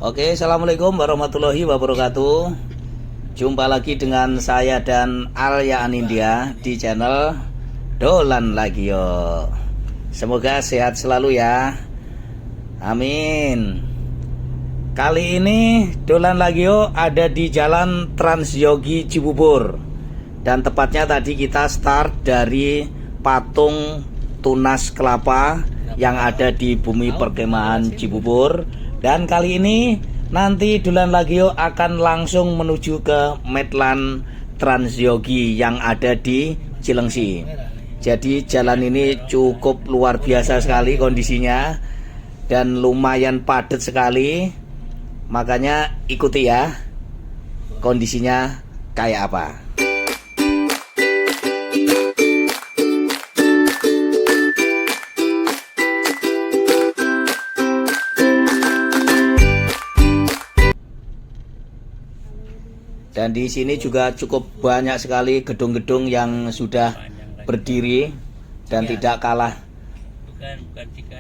Oke, assalamualaikum warahmatullahi wabarakatuh. Jumpa lagi dengan saya dan Alya Anindya di channel Dolan Lagi Yo. Semoga sehat selalu ya. Amin. Kali ini Dolan Lagi Yo ada di Jalan Transyogi Cibubur. Dan tepatnya tadi kita start dari patung tunas kelapa yang ada di bumi perkemahan Cibubur. Dan kali ini nanti Dolan Lagi Yo akan langsung menuju ke Medlan Transyogi yang ada di Cilengsi. Jadi jalan ini cukup luar biasa sekali kondisinya dan lumayan padat sekali. Makanya ikuti ya kondisinya kayak apa. Dan di sini juga cukup banyak sekali gedung-gedung yang sudah berdiri dan tidak kalah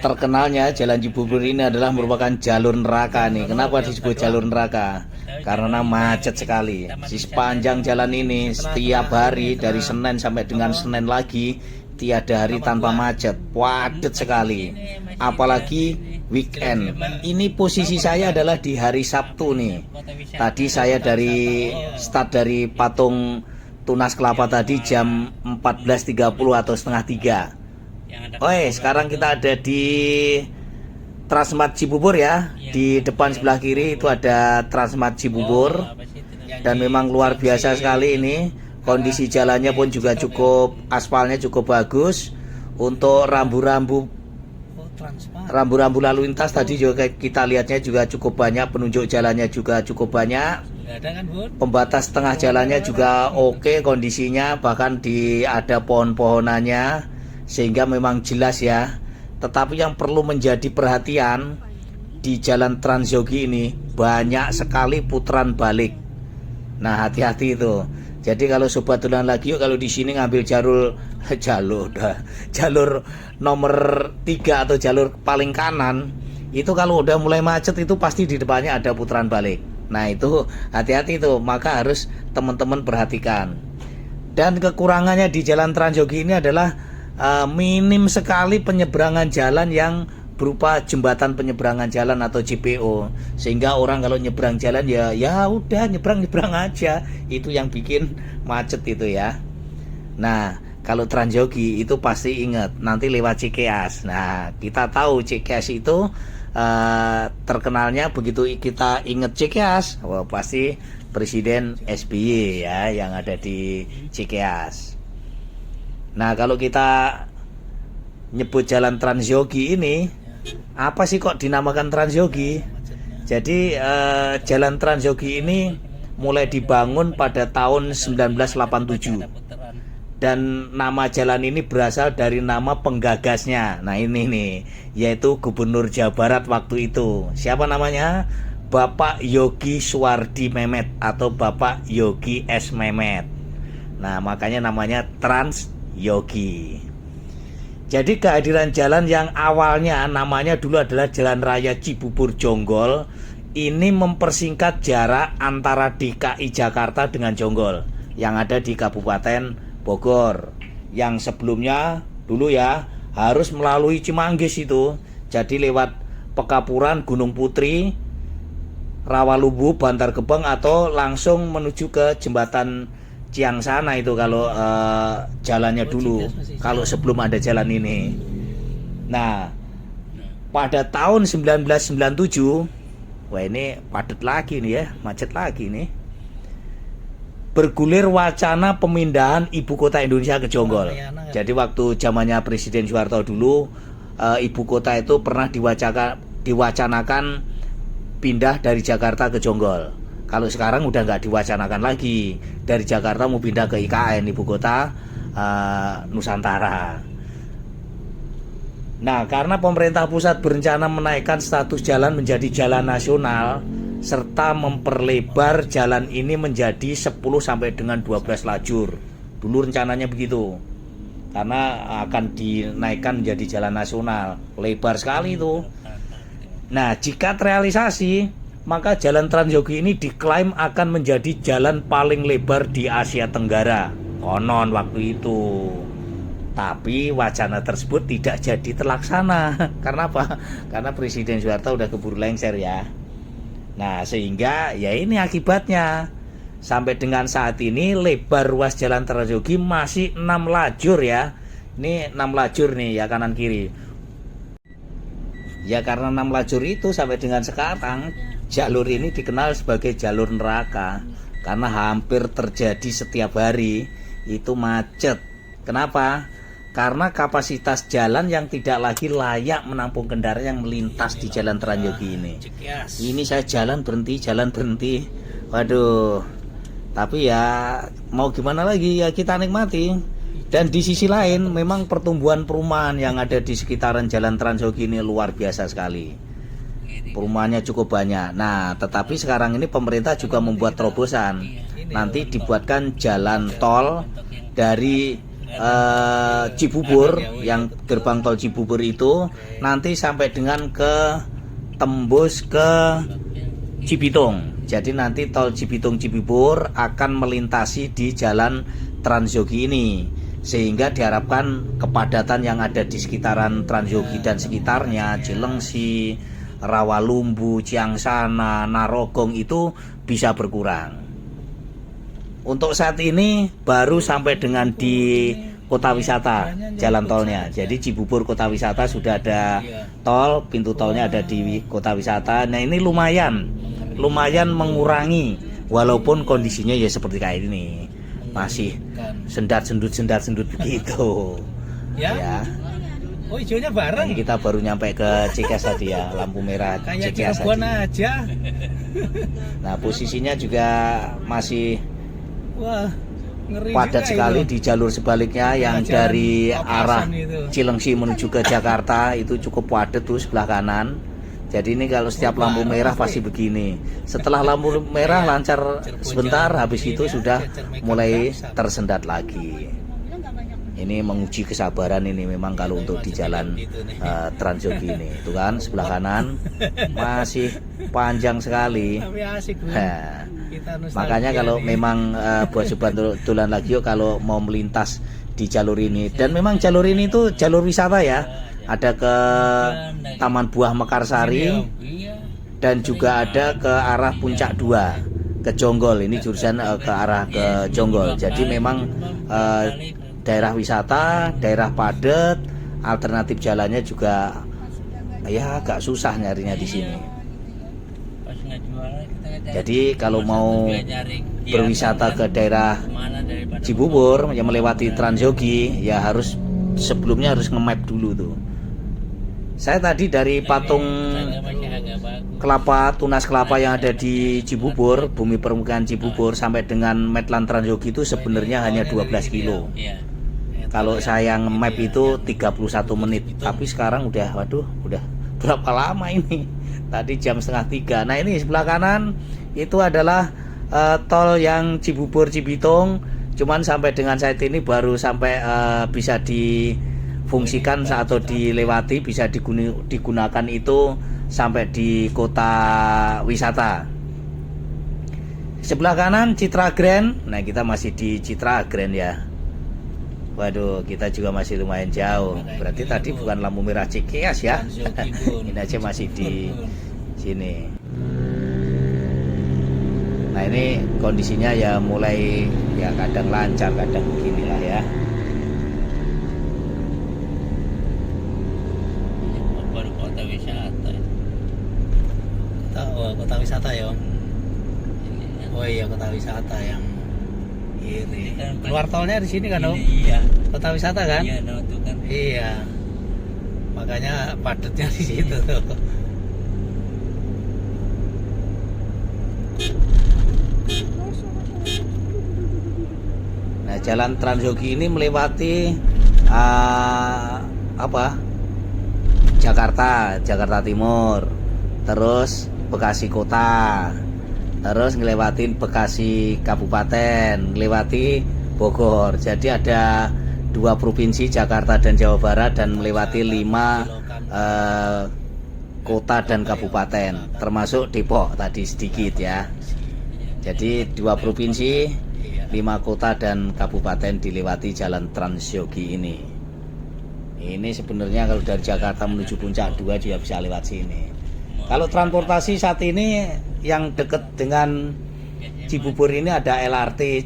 terkenalnya Jalan Cibubur ini adalah merupakan jalur neraka nih. Kenapa disebut jalur neraka? Karena macet sekali. Di sepanjang jalan ini setiap hari dari Senin sampai dengan Senin lagi tiada hari tanpa macet, padat sekali. Apalagi weekend. Ini posisi saya adalah di hari Sabtu nih. Tadi saya start dari patung tunas kelapa tadi jam 14.30 atau setengah 3. Sekarang kita ada di Transmart Cibubur ya. Di depan sebelah kiri itu ada Transmart Cibubur. Dan memang luar biasa sekali ini. Kondisi jalannya pun juga cukup, aspalnya cukup bagus. Untuk rambu-rambu lalu lintas tadi juga kita lihatnya juga cukup banyak, penunjuk jalannya juga cukup banyak. Pembatas tengah jalannya juga oke kondisinya, bahkan ada pohon-pohonannya sehingga memang jelas ya. Tetapi yang perlu menjadi perhatian di Jalan Transyogi ini banyak sekali putaran balik. Nah, hati-hati itu. Jadi kalau sobat Dolan Lagi Yo kalau di sini ngambil jalur nomor 3 atau jalur paling kanan, itu kalau udah mulai macet itu pasti di depannya ada putaran balik. Nah, itu hati-hati itu, maka harus teman-teman perhatikan. Dan kekurangannya di Jalan Transyogi ini adalah minim sekali penyeberangan jalan yang berupa jembatan penyeberangan jalan atau JPO, sehingga orang kalau nyebrang jalan ya udah nyebrang aja. Itu yang bikin macet itu ya. Nah, kalau Transyogi itu pasti ingat nanti lewat Cikeas. Nah, kita tahu Cikeas itu terkenalnya begitu kita ingat Cikeas, pasti Presiden SBY ya yang ada di Cikeas. Nah, kalau kita nyebut Jalan Transyogi ini, apa sih kok dinamakan Transyogi? Jadi Jalan Transyogi ini mulai dibangun pada tahun 1987. Dan nama jalan ini berasal dari nama penggagasnya. Nah, ini nih, yaitu Gubernur Jawa Barat waktu itu. Siapa namanya? Bapak Yogi Suwardi Memet atau Bapak Yogi S. Memet. Nah, makanya namanya Transyogi. Jadi kehadiran jalan yang awalnya namanya dulu adalah Jalan Raya Cibubur Jonggol ini mempersingkat jarak antara DKI Jakarta dengan Jonggol yang ada di Kabupaten Bogor. Yang sebelumnya dulu ya harus melalui Cimanggis itu. Jadi lewat Pekapuran, Gunung Putri, Rawalumbu, Bantar Gebang atau langsung menuju ke jembatan Ciang sana itu kalau jalannya dulu, kalau sebelum ada jalan ini. Nah, pada tahun 1997, wah ini padat lagi nih ya, macet lagi nih. Bergulir wacana pemindahan ibu kota Indonesia ke Jonggol. Jadi waktu zamannya Presiden Soeharto dulu, ibu kota itu pernah diwacanakan pindah dari Jakarta ke Jonggol. Kalau sekarang udah nggak diwacanakan lagi, dari Jakarta mau pindah ke IKN, ibu kota Nusantara. Nah, karena pemerintah pusat berencana menaikkan status jalan menjadi jalan nasional serta memperlebar jalan ini menjadi 10 sampai dengan 12 lajur. Dulu rencananya begitu. Karena akan dinaikkan menjadi jalan nasional, lebar sekali itu. Nah, jika terrealisasi, maka jalan Transyogi ini diklaim akan menjadi jalan paling lebar di Asia Tenggara. Konon waktu itu. Tapi wacana tersebut tidak jadi terlaksana. Karena apa? Karena Presiden Soeharto udah keburu lengser ya. Nah, sehingga ya ini akibatnya. Sampai dengan saat ini lebar ruas jalan Transyogi masih 6 lajur ya. Ini 6 lajur nih ya, kanan kiri. Ya karena 6 lajur itu sampai dengan sekarang jalur ini dikenal sebagai jalur neraka. Karena hampir terjadi setiap hari itu macet. Kenapa? Karena kapasitas jalan yang tidak lagi layak menampung kendaraan yang melintas di jalan Transyogi ini. Ini saya jalan berhenti. Waduh. Tapi ya mau gimana lagi, ya kita nikmati. Dan di sisi lain memang pertumbuhan perumahan yang ada di sekitaran jalan Transyogi ini luar biasa sekali. Perumahannya cukup banyak. Nah, tetapi sekarang ini pemerintah juga membuat terobosan. Nanti dibuatkan jalan tol dari Cibubur, yang gerbang tol Cibubur itu nanti sampai dengan ke tembus ke Cibitung. Jadi nanti tol Cibitung Cibubur akan melintasi di jalan Transyogi ini, sehingga diharapkan kepadatan yang ada di sekitaran Transyogi dan sekitarnya, Cilengsi, Rawalumbu, Ciangsana, Narogong itu bisa berkurang. Untuk saat ini baru sampai dengan di kota wisata jalan tolnya. Jadi Cibubur kota wisata sudah ada tol, pintu tolnya ada di kota wisata. Nah, ini lumayan mengurangi, walaupun kondisinya ya seperti kayak ini, masih sendat-sendut begitu ya. Oh, hijaunya bareng. Ini kita baru nyampe ke Cikeas tadi ya, lampu merah Cikeas aja. Nah, posisinya juga masih ngeri padat sekali di jalur sebaliknya yang dari arah Cilengsi menuju ke Jakarta itu cukup padat tuh sebelah kanan. Jadi ini kalau setiap lampu merah pasti begini. Setelah lampu merah lancar sebentar, habis itu sudah mulai tersendat lagi. Ini menguji kesabaran ini memang kalau untuk di jalan Transyogi ini. Itu kan sebelah kanan masih panjang sekali. Makanya kalau memang buat sebantulan lagi kalau mau melintas di jalur ini, dan memang jalur ini tuh jalur wisata ya. Ada ke Taman Buah Mekarsari dan juga ada ke arah Puncak 2 ke Jonggol. Ini jurusan ke arah ke Jonggol. Jadi memang daerah wisata, daerah padat, alternatif jalannya juga ya agak susah nyarinya di sini. Jadi kalau mau berwisata ke daerah Cibubur yang melewati Transyogi ya harus sebelumnya harus nge-map dulu tuh. Saya tadi dari patung kelapa, tunas kelapa yang ada di Cibubur, bumi permukaan Cibubur sampai dengan Medlan Transyogi itu sebenarnya hanya 12 kilo. Kalau saya nge-map itu 31 menit, tapi sekarang udah berapa lama ini? Tadi jam 2:30. Nah, ini sebelah kanan itu adalah tol yang Cibubur Cibitung. Cuman sampai dengan saat ini baru sampai bisa difungsikan atau dilewati, bisa digunakan itu sampai di kota wisata. Sebelah kanan Citra Grand. Nah, kita masih di Citra Grand ya. Waduh, kita juga masih lumayan jauh. Berarti tadi bukan lampu merah Cikeas ya. Ini aja masih di sini. Nah, ini kondisinya ya mulai ya kadang lancar, kadang beginilah ya. Baru kota wisata. Kota wisata ya. Oh iya, kota wisata yang ini. Keluar tolnya di sini kan, Om? Iya. Kota wisata kan? Iya, itu kan. Iya. Makanya padatnya di situ tuh. Nah, jalan Transyogi ini melewati Jakarta Timur, terus Bekasi Kota, terus ngelewatin Bekasi Kabupaten, ngelewati Bogor. Jadi ada 2 provinsi, Jakarta dan Jawa Barat, dan melewati 5 kota dan kabupaten, termasuk Depok tadi sedikit ya. Jadi 2 provinsi, 5 kota dan kabupaten dilewati jalan Transyogi ini. Ini sebenarnya kalau dari Jakarta menuju Puncak 2 juga bisa lewat sini. Kalau transportasi saat ini yang dekat dengan Cibubur ini ada LRT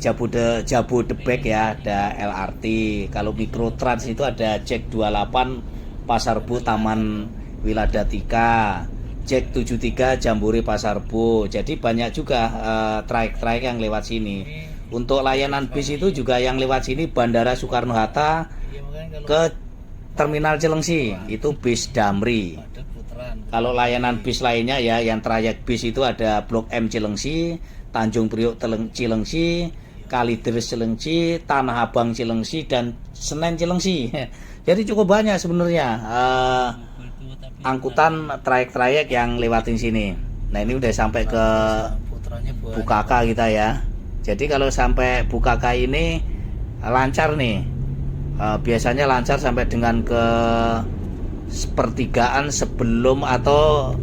Jabodebek ya, ada LRT. Kalau Mikrotrans itu ada Jack 28 Pasar Bo Taman Wiladatika, Jack 73 Jambore Pasar Bo. Jadi banyak juga trayek-trayek yang lewat sini. Untuk layanan bis itu juga yang lewat sini Bandara Soekarno-Hatta ke Terminal Cilengsi, itu bis Damri. Kalau layanan bis lainnya ya, yang trayek bis itu ada Blok M Cilengsi, Tanjung Priok Cilengsi, Kalideres Cilengsi, Tanah Abang Cilengsi, dan Senen Cilengsi. Jadi cukup banyak sebenarnya angkutan trayek-trayek yang lewatin sini. Nah ini udah sampai ke Bukaka kita ya. Jadi kalau sampai Bukaka ini lancar nih. Biasanya lancar sampai dengan ke pertigaan sebelum atau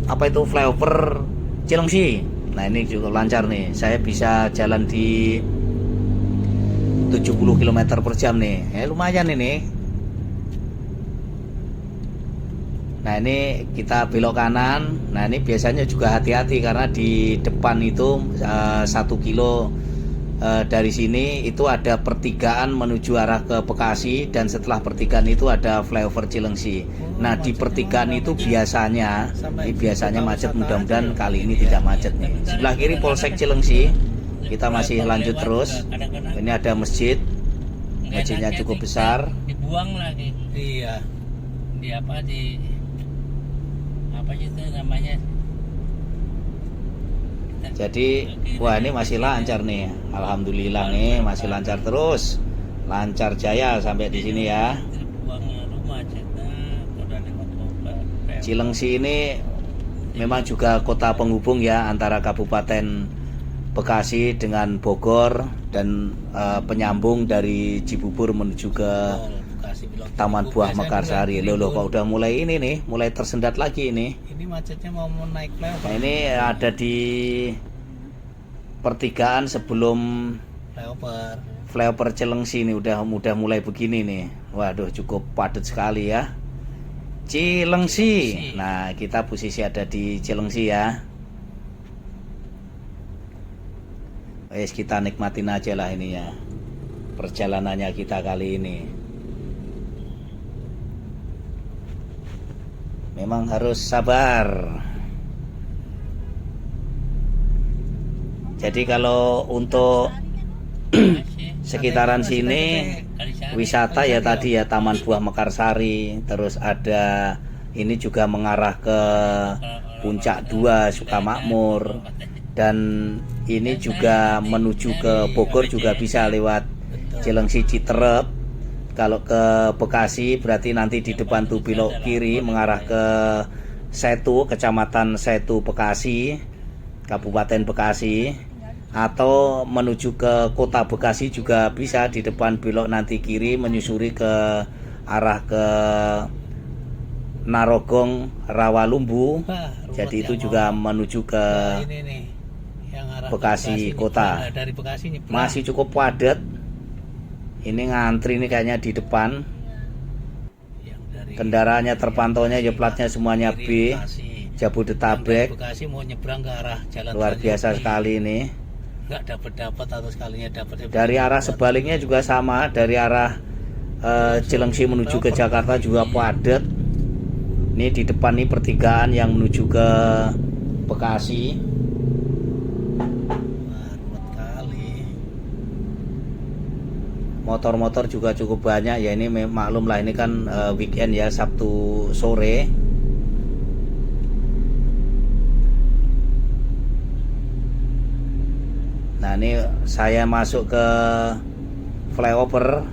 apa itu flyover Cilengsi. Nah ini juga lancar nih. Saya bisa jalan di 70 km per jam nih. Lumayan ini. Nah ini kita belok kanan. Nah ini biasanya juga hati-hati karena di depan itu 1 kilo dari sini itu ada pertigaan menuju arah ke Bekasi, dan setelah pertigaan itu ada flyover Cilengsi. Nah di pertigaan itu biasanya macet, mudah-mudahan kali ini tidak macet nih. Sebelah kiri Polsek Cilengsi, kita masih lanjut terus. Ini ada masjidnya cukup besar. Dibuang lagi. Iya. Di apa itu namanya? Jadi wah ini masih lancar nih, alhamdulillah nih masih lancar terus, lancar jaya sampai di sini ya. Cilengsi ini memang juga kota penghubung ya antara Kabupaten Bekasi dengan Bogor, dan penyambung dari Cibubur menuju ke Taman Buah Mekarsari. Loh kok udah mulai ini nih, mulai tersendat lagi ini. Ini macetnya mau naik flyover. Nah, ini ada di pertigaan sebelum flyover Cilengsi ini udah mulai begini nih. Waduh cukup padat sekali ya. Cilengsi. Nah, kita posisi ada di Cilengsi ya. Wes kita nikmatin aja lah ini ya. Perjalanannya kita kali ini. Memang harus sabar. Jadi kalau untuk sekitaran sini wisata ya tadi ya Taman Buah Mekarsari, terus ada ini juga mengarah ke Puncak 2 Sukamakmur, dan ini juga menuju ke Bogor juga bisa lewat Cilengsi Citerep. Kalau ke Bekasi berarti nanti di depan tuh belok kiri mengarah ke Setu, Kecamatan Setu Bekasi, Kabupaten Bekasi, atau menuju ke Kota Bekasi juga bisa di depan belok nanti kiri menyusuri ke arah ke Narogong, Rawalumbu. Jadi itu juga menuju ke Bekasi Kota. Masih cukup padat. Ini ngantri nih kayaknya di depan. Kendaraannya terpantaunya ya platnya semuanya B, Jabodetabek. Luar biasa sekali ini. Dari arah sebaliknya juga sama, dari arah Cilengsi menuju ke Jakarta juga padat. Ini di depan nih pertigaan yang menuju ke Bekasi. Motor-motor juga cukup banyak ya, ini maklum lah ini kan weekend ya, Sabtu sore. Nah ini saya masuk ke flyover.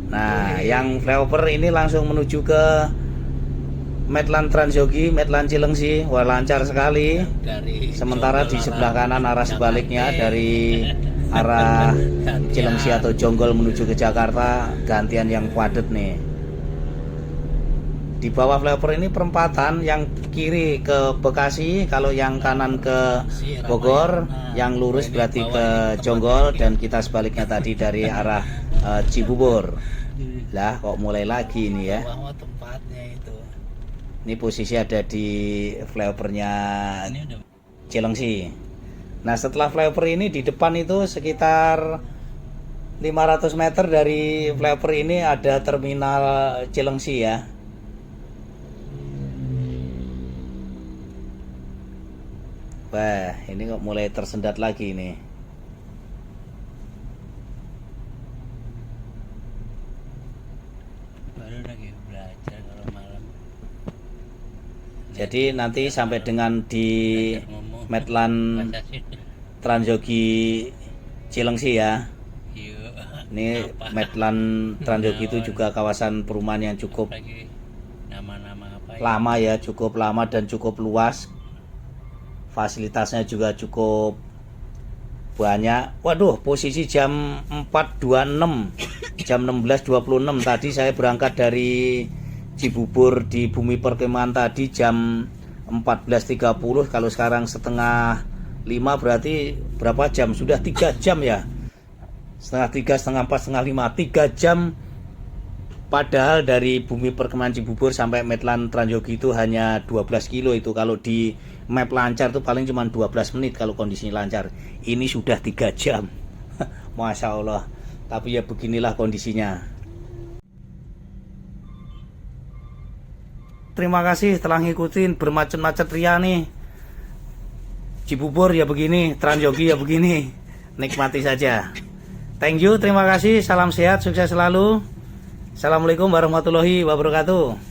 Nah yang flyover ini langsung menuju ke Medlan Transyogi, Medlan Cilengsi. Wah lancar sekali. Sementara di sebelah kanan arah sebaliknya dari arah Cilengsi atau Jonggol menuju ke Jakarta gantian yang padat nih. Di bawah flyover ini perempatan, yang kiri ke Bekasi, kalau yang kanan ke Bogor, yang lurus berarti ke Jonggol, dan kita sebaliknya tadi dari arah Cibubur. Lah kok mulai lagi ini ya. Tempatnya itu. Ini posisi ada di flyovernya Cilengsi. Nah setelah flyover ini di depan itu sekitar 500 meter dari flyover ini ada terminal Cilengsi ya. Wah, ini kok mulai tersendat lagi nih. Baru lagi belajar kalau malam. Jadi nanti sampai dengan di Medlan Transyogi Cilengsi ya. Ini Medlan Transyogi itu juga kawasan perumahan yang cukup lama ya, cukup lama dan cukup luas. Fasilitasnya juga cukup banyak. Waduh, posisi jam 4.26, jam 16.26 tadi saya berangkat dari Cibubur di Bumi Perkemahan tadi jam 14.30. Kalau sekarang setengah 5 berarti berapa jam? Sudah 3 jam ya. Setengah 3, setengah 4, setengah 5, 3 jam. Padahal dari Bumi Perkemahan Cibubur sampai Medlan Transyogi itu hanya 12 kilo itu. Kalau di map lancar itu paling cuma 12 menit kalau kondisinya lancar. Ini sudah 3 jam. Masya Allah. Tapi ya beginilah kondisinya. Terima kasih telah ngikutin bermacet-macet ria nih. Cibubur ya begini, Transyogi ya begini. Nikmati saja. Thank you, terima kasih. Salam sehat, sukses selalu. Assalamualaikum warahmatullahi wabarakatuh.